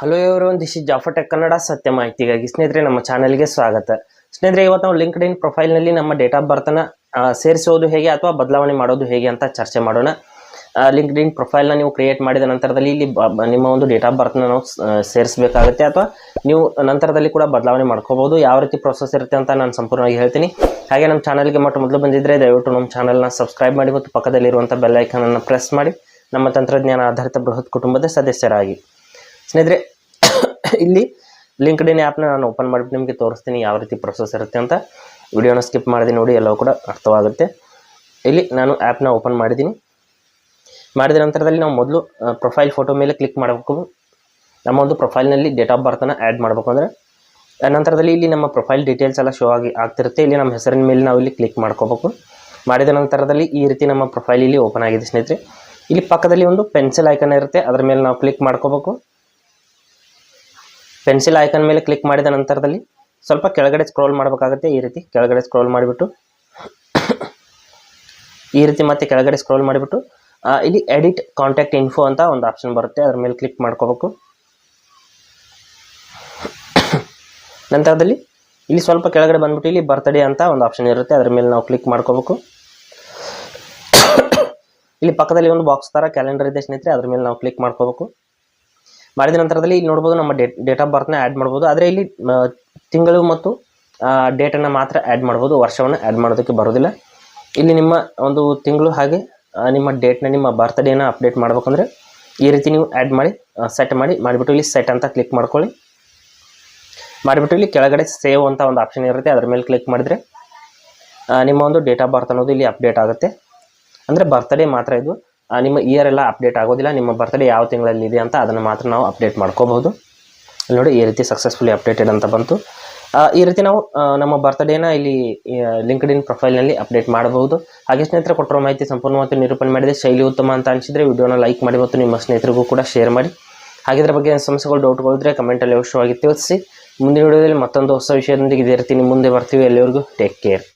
Hello everyone, this is Jafar tech Kannada ಸತ್ಯ ಮಾಹಿತಿಗಾಗಿ. ಸ್ನೇಹಿತರೆ, ನಮ್ಮ ಚಾನಲ್ಗೆ ಸ್ವಾಗತ. ಸ್ನೇಹಿತರೆ, ಇವತ್ತು ನಾವು ಲಿಂಕ್ಡ್ ಇನ್ ಪ್ರೊಫೈಲ್ನಲ್ಲಿ ನಮ್ಮ ಡೇಟ್ ಆಫ್ ಬರ್ತನ ಸೇರಿಸೋದು ಹೇಗೆ ಅಥವಾ ಬದಲಾವಣೆ ಮಾಡೋದು ಹೇಗೆ ಅಂತ ಚರ್ಚೆ ಮಾಡೋಣ. ಲಿಂಕ್ಡ್ ಇನ್ ಪ್ರೊಫೈಲ್ನ ನೀವು ಕ್ರಿಯೇಟ್ ಮಾಡಿದ ನಂತರದಲ್ಲಿ ಇಲ್ಲಿ ನಿಮ್ಮ ಒಂದು ಡೇಟ್ ಆಫ್ ಬರ್ತನ ನಾವು ಸೇರಿಸಬೇಕಾಗುತ್ತೆ, ಅಥವಾ ನೀವು ನಂತರದಲ್ಲಿ ಕೂಡ ಬದಲಾವಣೆ ಮಾಡ್ಕೋಬಹುದು. ಯಾವ ರೀತಿ ಪ್ರೊಸೆಸ್ ಇರುತ್ತೆ ಅಂತ ನಾನು ಸಂಪೂರ್ಣವಾಗಿ ಹೇಳ್ತೀನಿ. ಹಾಗೆ ನಮ್ಮ ಚಾನಲ್ಗೆ ಮೊದಲು ಬಂದಿದ್ದರೆ ದಯವಿಟ್ಟು ನಮ್ಮ ಚಾನಲ್ನ ಸಬ್ಸ್ಕ್ರೈಬ್ ಮಾಡಿ ಮತ್ತು ಪಕ್ಕದಲ್ಲಿರುವಂಥ ಬೆಲ್ ಐಕಾನನ್ನು ಪ್ರೆಸ್ ಮಾಡಿ ನಮ್ಮ ತಂತ್ರಜ್ಞಾನ ಆಧಾರಿತ ಬೃಹತ್ ಕುಟುಂಬದ ಸದಸ್ಯರಾಗಿ. ಸ್ನೇಹಿತರೆ, ಇಲ್ಲಿ ಲಿಂಕ್ಡ್ ಇನ್ ಆ್ಯಪ್ನ ನಾನು ಓಪನ್ ಮಾಡಿಬಿಟ್ಟು ನಿಮಗೆ ತೋರಿಸ್ತೀನಿ ಯಾವ ರೀತಿ ಪ್ರೊಸೆಸ್ ಇರುತ್ತೆ ಅಂತ. ವಿಡಿಯೋನ ಸ್ಕಿಪ್ ಮಾಡಿದೆ ನೋಡಿ, ಎಲ್ಲವೂ ಕೂಡ ಅರ್ಥವಾಗುತ್ತೆ. ಇಲ್ಲಿ ನಾನು ಆ್ಯಪ್ನ ಓಪನ್ ಮಾಡಿದ್ದೀನಿ. ಮಾಡಿದ ನಂತರದಲ್ಲಿ ನಾವು ಮೊದಲು ಪ್ರೊಫೈಲ್ ಫೋಟೋ ಮೇಲೆ ಕ್ಲಿಕ್ ಮಾಡಬೇಕು. ನಮ್ಮ ಒಂದು ಪ್ರೊಫೈಲ್ನಲ್ಲಿ ಡೇಟ್ ಆಫ್ ಬರ್ತನ್ನು ಆ್ಯಡ್ ಮಾಡಬೇಕು. ಅಂದರೆ ನಂತರದಲ್ಲಿ ಇಲ್ಲಿ ನಮ್ಮ ಪ್ರೊಫೈಲ್ ಡೀಟೇಲ್ಸ್ ಎಲ್ಲ ಶೋ ಆಗ್ತಿರುತ್ತೆ. ಇಲ್ಲಿ ನಮ್ಮ ಹೆಸರಿನ ಮೇಲೆ ನಾವು ಇಲ್ಲಿ ಕ್ಲಿಕ್ ಮಾಡ್ಕೋಬೇಕು. ಮಾಡಿದ ನಂತರದಲ್ಲಿ ಈ ರೀತಿ ನಮ್ಮ ಪ್ರೊಫೈಲ್ ಇಲ್ಲಿ ಓಪನ್ ಆಗಿದೆ. ಸ್ನೇಹಿತರೆ, ಇಲ್ಲಿ ಪಕ್ಕದಲ್ಲಿ ಒಂದು ಪೆನ್ಸಿಲ್ ಐಕನ್ ಇರುತ್ತೆ, ಅದರ ಮೇಲೆ ನಾವು ಕ್ಲಿಕ್ ಮಾಡ್ಕೋಬೇಕು. ಪೆನ್ಸಿಲ್ ಐಕನ್ ಮೇಲೆ ಕ್ಲಿಕ್ ಮಾಡಿದ ನಂತರದಲ್ಲಿ ಸ್ವಲ್ಪ ಕೆಳಗಡೆ ಸ್ಕ್ರೋಲ್ ಮಾಡಬೇಕಾಗುತ್ತೆ. ಈ ರೀತಿ ಕೆಳಗಡೆ ಸ್ಕ್ರೋಲ್ ಮಾಡಿಬಿಟ್ಟು ಮತ್ತೆ ಕೆಳಗಡೆ ಸ್ಕ್ರೋಲ್ ಮಾಡಿಬಿಟ್ಟು ಇಲ್ಲಿ ಎಡಿಟ್ ಕಾಂಟ್ಯಾಕ್ಟ್ ಇನ್ಫೋ ಅಂತ ಒಂದು ಆಪ್ಷನ್ ಬರುತ್ತೆ, ಅದರ ಮೇಲೆ ಕ್ಲಿಕ್ ಮಾಡ್ಕೋಬೇಕು. ನಂತರದಲ್ಲಿ ಇಲ್ಲಿ ಸ್ವಲ್ಪ ಕೆಳಗಡೆ ಬಂದ್ಬಿಟ್ಟು ಇಲ್ಲಿ ಬರ್ತ್ಡೇ ಅಂತ ಒಂದು ಆಪ್ಷನ್ ಇರುತ್ತೆ, ಅದರ ಮೇಲೆ ನಾವು ಕ್ಲಿಕ್ ಮಾಡ್ಕೋಬೇಕು. ಇಲ್ಲಿ ಪಕ್ಕದಲ್ಲಿ ಒಂದು ಬಾಕ್ಸ್ ಥರ ಕ್ಯಾಲೆಂಡರ್ ಇದೆ ಸ್ನೇಹಿತರೆ, ಅದ್ರ ಮೇಲೆ ನಾವು ಕ್ಲಿಕ್ ಮಾಡ್ಕೋಬೇಕು. ಮಾಡಿದ ನಂತರದಲ್ಲಿ ಇಲ್ಲಿ ನೋಡ್ಬೋದು ನಮ್ಮ ಡೇಟ್ ಆಫ್ ಬರ್ತ್ನ ಆ್ಯಡ್ ಮಾಡ್ಬೋದು. ಆದರೆ ಇಲ್ಲಿ ತಿಂಗಳು ಮತ್ತು ಡೇಟನ್ನು ಮಾತ್ರ ಆ್ಯಡ್ ಮಾಡ್ಬೋದು, ವರ್ಷವನ್ನು ಆ್ಯಡ್ ಮಾಡೋದಕ್ಕೆ ಬರೋದಿಲ್ಲ. ಇಲ್ಲಿ ನಿಮ್ಮ ಒಂದು ತಿಂಗಳು ಹಾಗೆ ನಿಮ್ಮ ಡೇಟ್ನ, ನಿಮ್ಮ ಬರ್ತ್ಡೇನ ಅಪ್ಡೇಟ್ ಮಾಡ್ಬೇಕಂದ್ರೆ ಈ ರೀತಿ ನೀವು ಆ್ಯಡ್ ಮಾಡಿ ಸೆಟ್ ಮಾಡಿಬಿಟ್ಟು ಇಲ್ಲಿ ಸೆಟ್ ಅಂತ ಕ್ಲಿಕ್ ಮಾಡ್ಕೊಳ್ಳಿ. ಮಾಡಿಬಿಟ್ಟು ಇಲ್ಲಿ ಕೆಳಗಡೆ ಸೇವ್ ಅಂತ ಒಂದು ಆಪ್ಷನ್ ಇರುತ್ತೆ, ಅದರ ಮೇಲೆ ಕ್ಲಿಕ್ ಮಾಡಿದರೆ ನಿಮ್ಮ ಒಂದು ಡೇಟ್ ಆಫ್ ಬರ್ತ್ ಅನ್ನೋದು ಇಲ್ಲಿ ಅಪ್ಡೇಟ್ ಆಗುತ್ತೆ. ಅಂದರೆ ಬರ್ತ್ಡೇ ಮಾತ್ರ ಇದು, ನಿಮ್ಮ ಇಯರ್ ಎಲ್ಲ ಅಪ್ಡೇಟ್ ಆಗೋದಿಲ್ಲ. ನಿಮ್ಮ ಬರ್ತ್ಡೇ ಯಾವ ತಿಂಗಳಲ್ಲಿ ಇದೆ ಅಂತ ಅದನ್ನು ಮಾತ್ರ ನಾವು ಅಪ್ಡೇಟ್ ಮಾಡ್ಕೋಬಹುದು. ನೋಡಿ, ಈ ರೀತಿ ಸಕ್ಸಸ್ಫುಲಿ ಅಪ್ಡೇಟೆಡ್ ಅಂತ ಬಂತು. ಈ ರೀತಿ ನಾವು ನಮ್ಮ ಬರ್ತ್ಡೇನ ಇಲ್ಲಿ ಲಿಂಕ್ಡ್ ಇನ್ ಪ್ರೊಫೈಲ್ನಲ್ಲಿ ಅಪ್ಡೇಟ್ ಮಾಡಬಹುದು. ಹಾಗೆ ಸ್ನೇಹಿತರೆ, ಕೊಟ್ಟಿರೋ ಮಾಹಿತಿ ಸಂಪೂರ್ಣವಾಗಿ ನಿರೂಪಣೆ ಮಾಡಿದೆ. ಶೈಲಿ ಉತ್ತಮ ಅಂತ ಅನಿಸಿದರೆ ವಿಡಿಯೋನ ಲೈಕ್ ಮಾಡಿ ಮತ್ತು ನಿಮ್ಮ ಸ್ನೇಹಿತರಿಗೂ ಕೂಡ ಶೇರ್ ಮಾಡಿ. ಹಾಗೆ ಇದರ ಬಗ್ಗೆ ಸಮಸ್ಯೆಗಳು, ಡೌಟ್ಗಳಿದ್ರೆ ಕಮೆಂಟಲ್ಲಿ ಅವಶ್ಯವಾಗಿ ತಿಳಿಸಿ. ಮುಂದಿನ ವಿಡಿಯೋದಲ್ಲಿ ಮತ್ತೊಂದು ಹೊಸ ವಿಷಯದೊಂದಿಗೆ ಇದೇ ರೀತಿ ಮುಂದೆ ಬರ್ತೀವಿ. ಎಲ್ಲಿವರೆಗೂ ಟೇಕ್ ಕೇರ್.